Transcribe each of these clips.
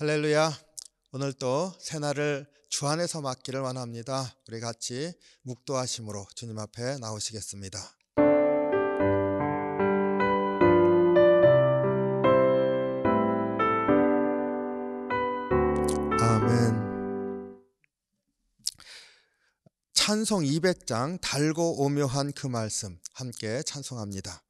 할렐루야. 오늘 또 새날을 주 안에서 맞기를 원합니다. 우리 같이 묵도하심으로 주님 앞에 나오시겠습니다. 아멘. 찬송 200장 달고 오묘한 그 말씀 함께 찬송합니다.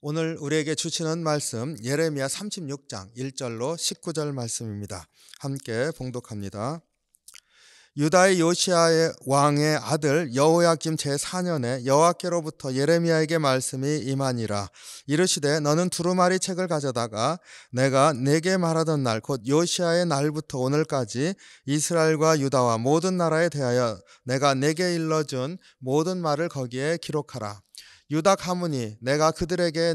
오늘 우리에게 주시는 말씀 예레미야 36장 1절로 19절 말씀입니다. 함께 봉독합니다. 유다의 요시야 왕의 아들 여호야김 제4년에 여호와께로부터 예레미야에게 말씀이 임하니라. 이르시되 너는 두루마리 책을 가져다가 내가 네게 말하던 날 곧 요시야의 날부터 오늘까지 이스라엘과 유다와 모든 나라에 대하여 내가 네게 일러준 모든 말을 거기에 기록하라. 유다 가문이 내가 그들에게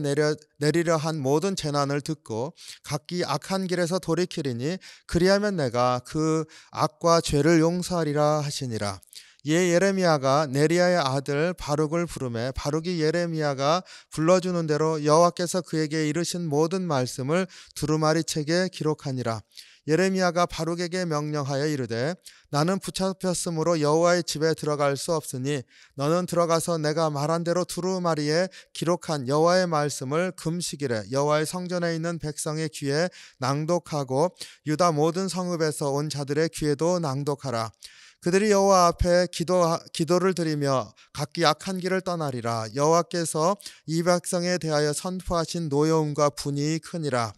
내리려 한 모든 재난을 듣고 각기 악한 길에서 돌이키리니 그리하면 내가 그 악과 죄를 용서하리라 하시니라. 이에 예레미야가 네리야의 아들 바룩을 부르매 바룩이 예레미야가 불러주는 대로 여호와께서 그에게 이르신 모든 말씀을 두루마리 책에 기록하니라. 예레미야가 바룩에게 명령하여 이르되 나는 붙잡혔으므로 여호와의 집에 들어갈 수 없으니 너는 들어가서 내가 말한 대로 두루마리에 기록한 여호와의 말씀을 금식일에 여호와의 성전에 있는 백성의 귀에 낭독하고 유다 모든 성읍에서 온 자들의 귀에도 낭독하라. 그들이 여호와 앞에 기도를 드리며 각기 악한 길을 떠나리라. 여호와께서 이 백성에 대하여 선포하신 노여움과 분이 크니라.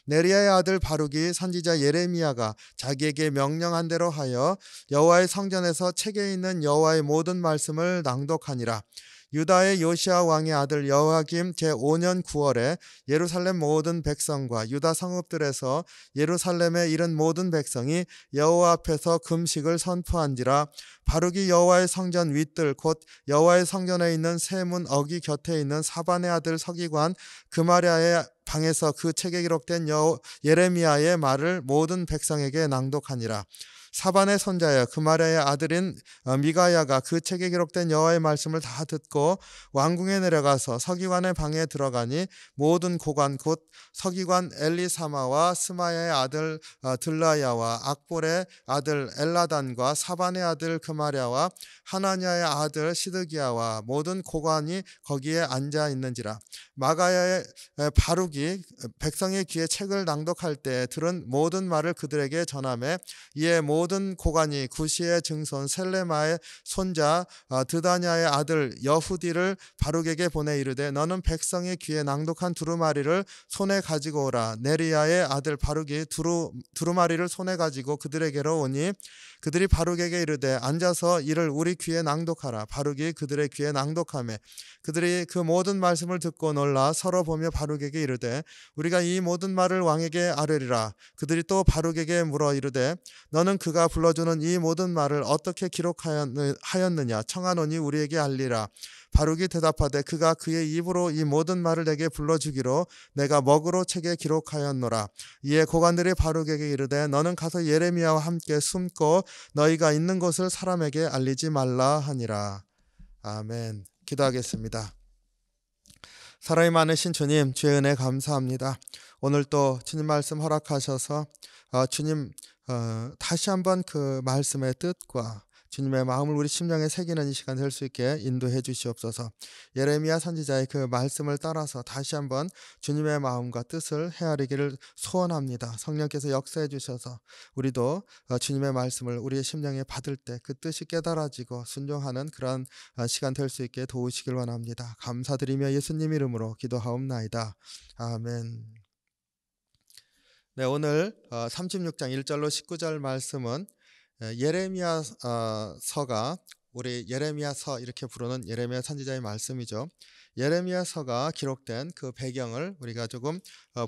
네리야의 아들 바룩이 선지자 예레미야가 자기에게 명령한 대로 하여 여호와의 성전에서 책에 있는 여호와의 모든 말씀을 낭독하니라. 유다의 요시야 왕의 아들 여호야김 제5년 9월에 예루살렘 모든 백성과 유다 성읍들에서 예루살렘에 이른 모든 백성이 여호와 앞에서 금식을 선포한지라. 바룩이 여호와의 성전 윗뜰 곧 여호와의 성전에 있는 세문 어기 곁에 있는 사반의 아들 서기관 그마랴의 방에서 그 책에 기록된 예레미야의 말을 모든 백성에게 낭독하니라. 사반의 손자여 그마랴의 아들인 미가야가 그 책에 기록된 여호와의 말씀을 다 듣고 왕궁에 내려가서 서기관의 방에 들어가니 모든 고관 곧 서기관 엘리사마와 스마야의 아들 들라야와 악볼의 아들 엘라단과 사반의 아들 그마랴와 하나냐의 아들 시드기야와 모든 고관이 거기에 앉아 있는지라. 마가야의 바룩이 백성의 귀에 책을 낭독할 때 들은 모든 말을 그들에게 전하매 이에 모든 고관이 구시의 증손 셀레마의 손자 드다냐의 아들 여후디를 바룩에게 보내 이르되 너는 백성의 귀에 낭독한 두루마리를 손에 가지고 오라. 네리야의 아들 바룩이 두루마리를 손에 가지고 그들에게로 오니 그들이 바룩에게 이르되 앉아서 이를 우리 귀에 낭독하라. 바룩이 그들의 귀에 낭독하매 그들이 그 모든 말씀을 듣고 놀라 서로 보며 바룩에게 이르되 우리가 이 모든 말을 왕에게 아뢰리라. 그들이 또 바룩에게 물어 이르되 너는 그가 불러주는 이 모든 말을 어떻게 기록하였느냐 청하노니 우리에게 알리라. 바룩이 대답하되 그가 그의 입으로 이 모든 말을 내게 불러주기로 내가 먹으로 책에 기록하였노라. 이에 고관들이 바룩에게 이르되 너는 가서 예레미야와 함께 숨고 너희가 있는 곳을 사람에게 알리지 말라 하니라. 아멘. 기도하겠습니다. 사랑이 많으신 주님, 주의 은혜 감사합니다. 오늘 또 주님 말씀 허락하셔서 주님 다시 한번 그 말씀의 뜻과 주님의 마음을 우리 심령에 새기는 이 시간 될 수 있게 인도해 주시옵소서. 예레미야 선지자의 그 말씀을 따라서 다시 한번 주님의 마음과 뜻을 헤아리기를 소원합니다. 성령께서 역사해 주셔서 우리도 주님의 말씀을 우리의 심령에 받을 때 그 뜻이 깨달아지고 순종하는 그런 시간 될 수 있게 도우시길 원합니다. 감사드리며 예수님 이름으로 기도하옵나이다. 아멘. 네, 오늘 36장 1절로 19절 말씀은 예레미야서가 우리 예레미야서 이렇게 부르는 예레미야 선지자의 말씀이죠. 예레미야서가 기록된 그 배경을 우리가 조금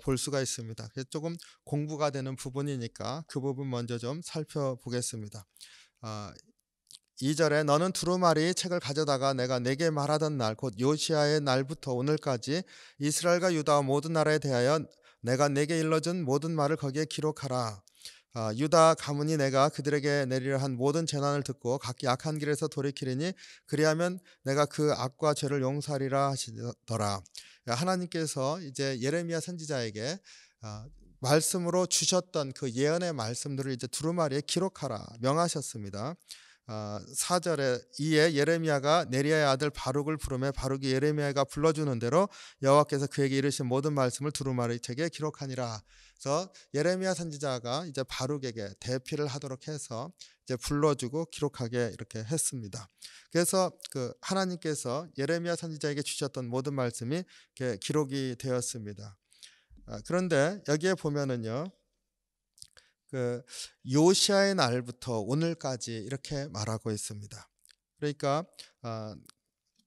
볼 수가 있습니다. 그래서 조금 공부가 되는 부분이니까 그 부분 먼저 좀 살펴보겠습니다. 2절에 너는 두루마리 책을 가져다가 내가 내게 말하던 날 곧 요시야의 날부터 오늘까지 이스라엘과 유다와 모든 나라에 대하여 내가 내게 일러준 모든 말을 거기에 기록하라. 유다 가문이 내가 그들에게 내리려 한 모든 재난을 듣고 각기 악한 길에서 돌이키리니 그리하면 내가 그 악과 죄를 용서하리라 하시더라. 하나님께서 이제 예레미야 선지자에게 말씀으로 주셨던 그 예언의 말씀들을 이제 두루마리에 기록하라 명하셨습니다. 4절에 이에 예레미야가 네리야의 아들 바룩을 부르매 바룩이 예레미야가 불러주는 대로 여호와께서 그에게 이르신 모든 말씀을 두루마리 책에 기록하니라. 그래서 예레미야 선지자가 이제 바룩에게 대피를 하도록 해서 이제 불러주고 기록하게 이렇게 했습니다. 그래서 그 하나님께서 예레미야 선지자에게 주셨던 모든 말씀이 이렇게 기록이 되었습니다. 그런데 여기에 보면은요. 그 요시야의 날부터 오늘까지 이렇게 말하고 있습니다. 그러니까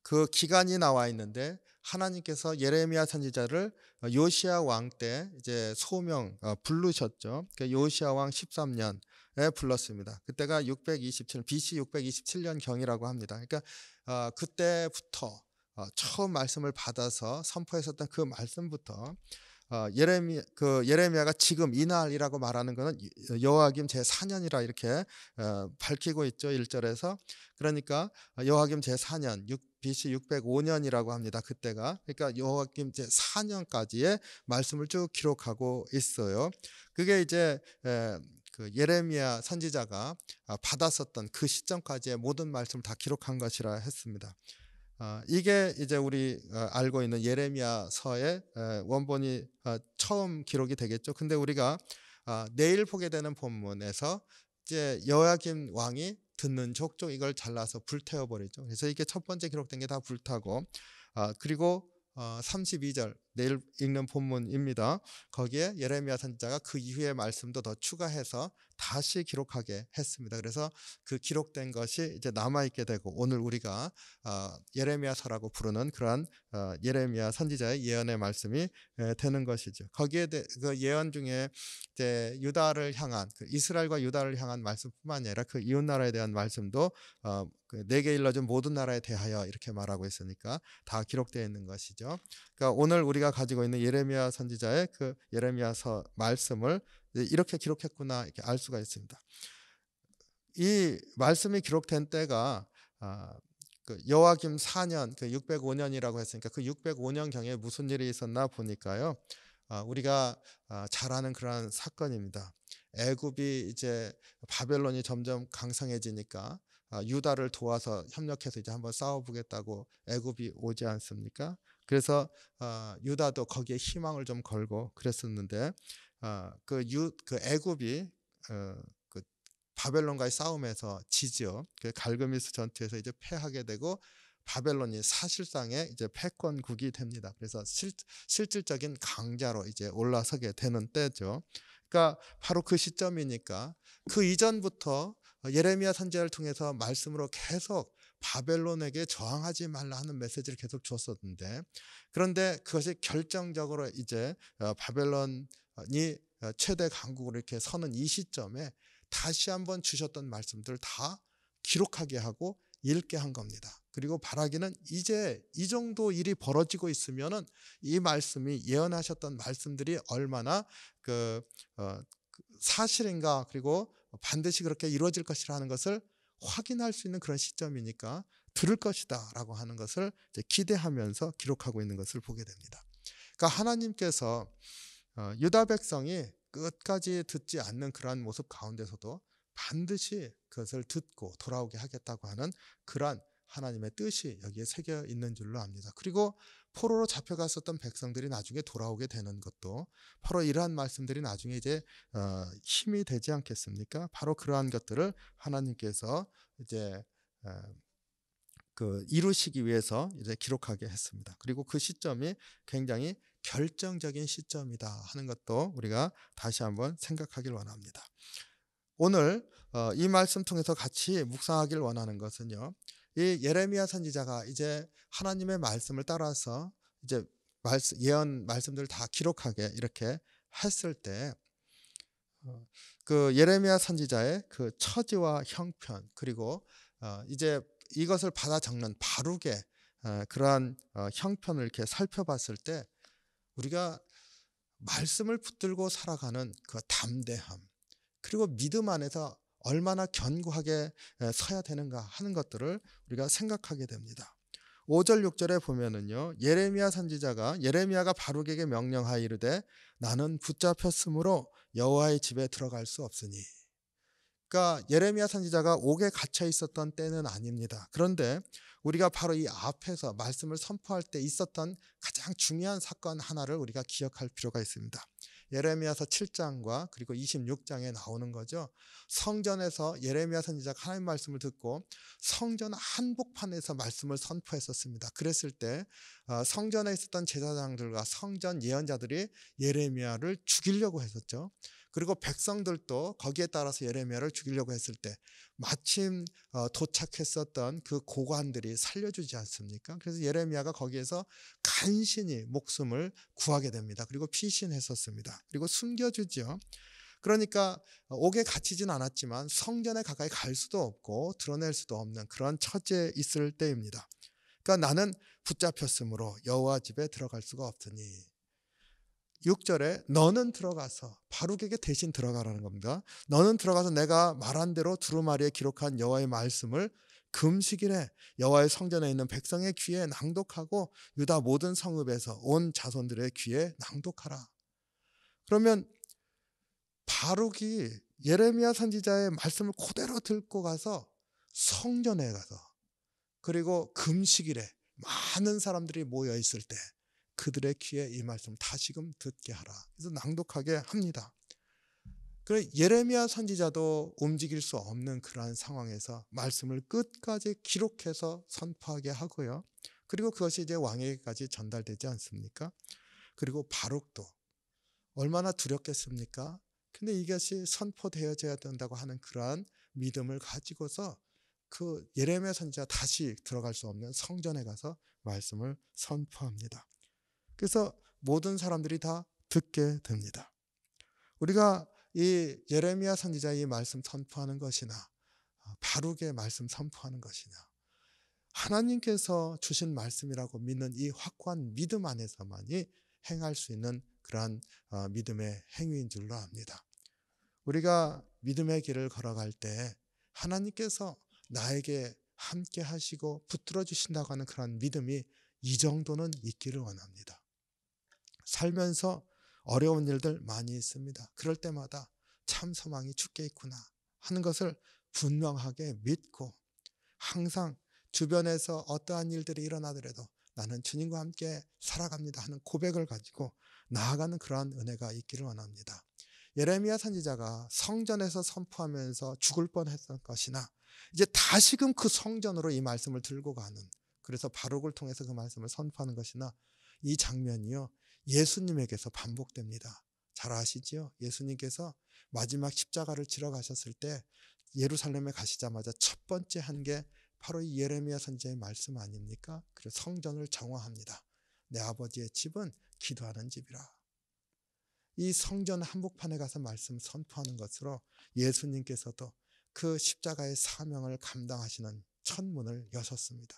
그 기간이 나와 있는데 하나님께서 예레미야 선지자를 요시야 왕 때 이제 소명 부르셨죠. 그러니까 요시야 왕 13년에 불렀습니다. 그때가 627 BC 627년 경이라고 합니다. 그러니까 그때부터 처음 말씀을 받아서 선포했었던 그 말씀부터 예레미야가 지금 이날이라고 말하는 것은 여호야김 제4년이라 이렇게 밝히고 있죠. 1절에서. 그러니까 여호야김 제4년 BC 605년이라고 합니다. 그때가. 그러니까 여호야김 제4년까지의 말씀을 쭉 기록하고 있어요. 그게 이제 그 예레미야 선지자가 받았었던 그 시점까지의 모든 말씀을 다 기록한 것이라 했습니다. 이게 이제 우리 알고 있는 예레미야서의 원본이 처음 기록이 되겠죠. 근데 우리가 내일 보게 되는 본문에서 이제 여호야김 왕이 듣는 족족 이걸 잘라서 불태워 버리죠. 그래서 이게 첫 번째 기록된 게 다 불타고 그리고 32절 내일 읽는 본문입니다. 거기에 예레미야 선지자가 그 이후의 말씀도 더 추가해서 다시 기록하게 했습니다. 그래서 그 기록된 것이 이제 남아 있게 되고 오늘 우리가 예레미야서라고 부르는 그러한 예레미야 선지자의 예언의 말씀이 되는 것이죠. 거기에 그 예언 중에 이제 유다를 향한 그 이스라엘과 유다를 향한 말씀뿐만 아니라 그 이웃 나라에 대한 말씀도 그 내게 일러준 모든 나라에 대하여 이렇게 말하고 있으니까 다 기록되어 있는 것이죠. 그러니까 오늘 우리가 가지고 있는 예레미야 선지자의 그 예레미야서 말씀을 이렇게 기록했구나 이렇게 알 수가 있습니다. 이 말씀이 기록된 때가 그 여호야김 4년 그 605년이라고 했으니까 그 605년 경에 무슨 일이 있었나 보니까요. 우리가 잘 아는 그러한 사건입니다. 애굽이 이제 바벨론이 점점 강성해지니까 유다를 도와서 협력해서 이제 한번 싸워보겠다고 애굽이 오지 않습니까? 그래서 유다도 거기에 희망을 좀 걸고 그랬었는데 그 애굽이 그 바벨론과의 싸움에서 지지요. 그 갈그미스 전투에서 이제 패하게 되고 바벨론이 사실상의 이제 패권국이 됩니다. 그래서 실질적인 강자로 이제 올라서게 되는 때죠. 그러니까 바로 그 시점이니까 그 이전부터 예레미야 선지자를 통해서 말씀으로 계속 바벨론에게 저항하지 말라 하는 메시지를 계속 줬었는데 그런데 그것이 결정적으로 이제 바벨론이 최대 강국으로 이렇게 서는 이 시점에 다시 한번 주셨던 말씀들을 다 기록하게 하고 읽게 한 겁니다. 그리고 바라기는 이제 이 정도 일이 벌어지고 있으면은 이 말씀이 예언하셨던 말씀들이 얼마나 사실인가 그리고 반드시 그렇게 이루어질 것이라는 것을 확인할 수 있는 그런 시점이니까 들을 것이다라고 하는 것을 이제 기대하면서 기록하고 있는 것을 보게 됩니다. 그러니까 하나님께서 유다 백성이 끝까지 듣지 않는 그러한 모습 가운데서도 반드시 그것을 듣고 돌아오게 하겠다고 하는 그러한 하나님의 뜻이 여기에 새겨 있는 줄로 압니다. 그리고 포로로 잡혀갔었던 백성들이 나중에 돌아오게 되는 것도 바로 이러한 말씀들이 나중에 이제 힘이 되지 않겠습니까? 바로 그러한 것들을 하나님께서 이제 그 이루시기 위해서 이제 기록하게 했습니다. 그리고 그 시점이 굉장히 결정적인 시점이다 하는 것도 우리가 다시 한번 생각하길 원합니다. 오늘 이 말씀 통해서 같이 묵상하길 원하는 것은요. 이 예레미야 선지자가 이제 하나님의 말씀을 따라서 이제 예언 말씀들을 다 기록하게 이렇게 했을 때 그 예레미야 선지자의 그 처지와 형편 그리고 이제 이것을 받아 적는 바룩의 그러한 형편을 이렇게 살펴봤을 때 우리가 말씀을 붙들고 살아가는 그 담대함 그리고 믿음 안에서 얼마나 견고하게 서야 되는가 하는 것들을 우리가 생각하게 됩니다. 5절 6절에 보면은요. 예레미야가 바룩에게 명령하여 이르되 나는 붙잡혔으므로 여호와의 집에 들어갈 수 없으니. 그러니까 예레미야 선지자가 옥에 갇혀 있었던 때는 아닙니다. 그런데 우리가 바로 이 앞에서 말씀을 선포할 때 있었던 가장 중요한 사건 하나를 우리가 기억할 필요가 있습니다. 예레미야서 7장과 그리고 26장에 나오는 거죠. 성전에서 예레미야 선지자가 하나님 말씀을 듣고 성전 한복판에서 말씀을 선포했었습니다. 그랬을 때 성전에 있었던 제사장들과 성전 예언자들이 예레미야를 죽이려고 했었죠. 그리고 백성들도 거기에 따라서 예레미야를 죽이려고 했을 때 마침 도착했었던 그 고관들이 살려주지 않습니까? 그래서 예레미야가 거기에서 간신히 목숨을 구하게 됩니다. 그리고 피신했었습니다. 그리고 숨겨주죠. 그러니까 옥에 갇히진 않았지만 성전에 가까이 갈 수도 없고 드러낼 수도 없는 그런 처지에 있을 때입니다. 그러니까 나는 붙잡혔으므로 여호와 집에 들어갈 수가 없으니 6절에 너는 들어가서 바룩에게 대신 들어가라는 겁니다. 너는 들어가서 내가 말한 대로 두루마리에 기록한 여호와의 말씀을 금식일에 여호와의 성전에 있는 백성의 귀에 낭독하고 유다 모든 성읍에서 온 자손들의 귀에 낭독하라. 그러면 바룩이 예레미야 선지자의 말씀을 그대로 듣고 가서 성전에 가서 그리고 금식일에 많은 사람들이 모여 있을 때 그들의 귀에 이 말씀 다시금 듣게 하라. 그래서 낭독하게 합니다. 그 예레미야 선지자도 움직일 수 없는 그러한 상황에서 말씀을 끝까지 기록해서 선포하게 하고요. 그리고 그것이 이제 왕에게까지 전달되지 않습니까? 그리고 바룩도 얼마나 두렵겠습니까? 근데 이것이 선포되어져야 된다고 하는 그러한 믿음을 가지고서 그 예레미야 선지자 다시 들어갈 수 없는 성전에 가서 말씀을 선포합니다. 그래서 모든 사람들이 다 듣게 됩니다. 우리가 이 예레미야 선지자의 이 말씀 선포하는 것이나 바룩의 말씀 선포하는 것이냐, 하나님께서 주신 말씀이라고 믿는 이 확고한 믿음 안에서만이 행할 수 있는 그러한 믿음의 행위인 줄로 압니다. 우리가 믿음의 길을 걸어갈 때 하나님께서 나에게 함께 하시고 붙들어 주신다고 하는 그런 믿음이 이 정도는 있기를 원합니다. 살면서 어려운 일들 많이 있습니다. 그럴 때마다 참 소망이 주께 있구나 하는 것을 분명하게 믿고 항상 주변에서 어떠한 일들이 일어나더라도 나는 주님과 함께 살아갑니다 하는 고백을 가지고 나아가는 그러한 은혜가 있기를 원합니다. 예레미야 선지자가 성전에서 선포하면서 죽을 뻔했던 것이나 이제 다시금 그 성전으로 이 말씀을 들고 가는, 그래서 바룩을 통해서 그 말씀을 선포하는 것이나 이 장면이요 예수님에게서 반복됩니다. 잘 아시지요? 예수님께서 마지막 십자가를 지러 가셨을 때 예루살렘에 가시자마자 첫 번째 한 게 바로 이 예레미야 선지자의 말씀 아닙니까? 그래서 성전을 정화합니다. 내 아버지의 집은 기도하는 집이라. 이 성전 한복판에 가서 말씀 선포하는 것으로 예수님께서도 그 십자가의 사명을 감당하시는 첫 문을 여셨습니다.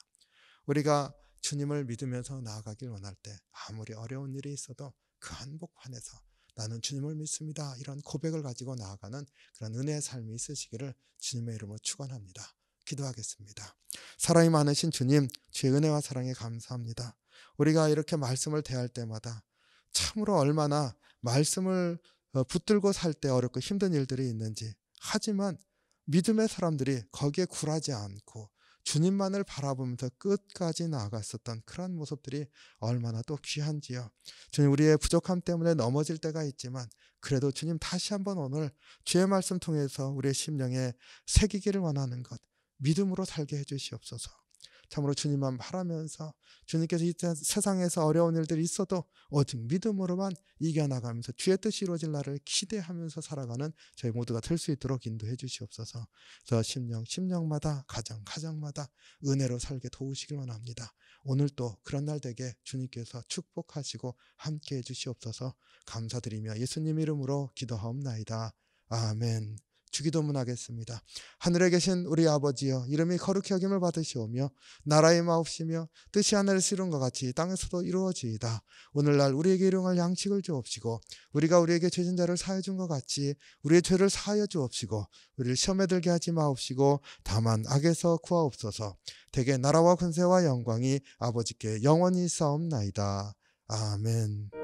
우리가 주님을 믿으면서 나아가길 원할 때 아무리 어려운 일이 있어도 그 한복판에서 나는 주님을 믿습니다, 이런 고백을 가지고 나아가는 그런 은혜의 삶이 있으시기를 주님의 이름으로 축원합니다. 기도하겠습니다. 사랑이 많으신 주님, 주의 은혜와 사랑에 감사합니다. 우리가 이렇게 말씀을 대할 때마다 참으로 얼마나 말씀을 붙들고 살 때 어렵고 힘든 일들이 있는지, 하지만 믿음의 사람들이 거기에 굴하지 않고 주님만을 바라보면서 끝까지 나아갔었던 그런 모습들이 얼마나 또 귀한지요. 주님, 우리의 부족함 때문에 넘어질 때가 있지만 그래도 주님 다시 한번 오늘 주의 말씀 통해서 우리의 심령에 새기기를 원하는 것 믿음으로 살게 해주시옵소서. 참으로 주님만 바라면서 주님께서 이 세상에서 어려운 일들이 있어도 오직 믿음으로만 이겨나가면서 주의 뜻이 이루어질 날을 기대하면서 살아가는 저희 모두가 될 수 있도록 인도해 주시옵소서. 저 심령마다 가정마다 은혜로 살게 도우시길 원합니다. 오늘 또 그런 날 되게 주님께서 축복하시고 함께해 주시옵소서. 감사드리며 예수님 이름으로 기도하옵나이다. 아멘. 주기도문 하겠습니다. 하늘에 계신 우리 아버지여, 이름이 거룩히 여김을 받으시오며 나라의 마옵시며 뜻이 하늘에서 이룬 것 같이 땅에서도 이루어지이다. 오늘날 우리에게 일용할 양식을 주옵시고 우리가 우리에게 죄진 자를 사하여 준 것 같이 우리의 죄를 사하여 주옵시고 우리를 시험에 들게 하지 마옵시고 다만 악에서 구하옵소서. 대개 나라와 권세와 영광이 아버지께 영원히 있사옵나이다. 아멘.